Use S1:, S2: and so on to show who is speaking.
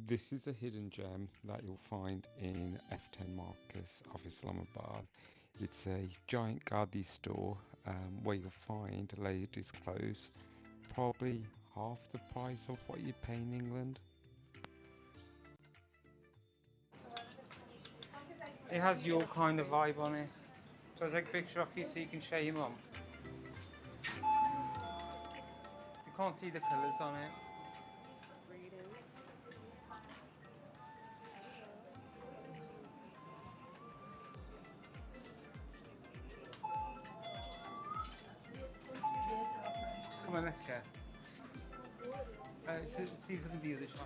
S1: This is a hidden gem that you'll find in F-10 Markaz of Islamabad. It's a giant Khaadi store where you'll find ladies' clothes, probably half the price of what you pay in England. It has your kind of vibe on it. So I'll take a picture of you so you can show your mum. You can't see the colours on it. Come on, let's go. See some of the other shops.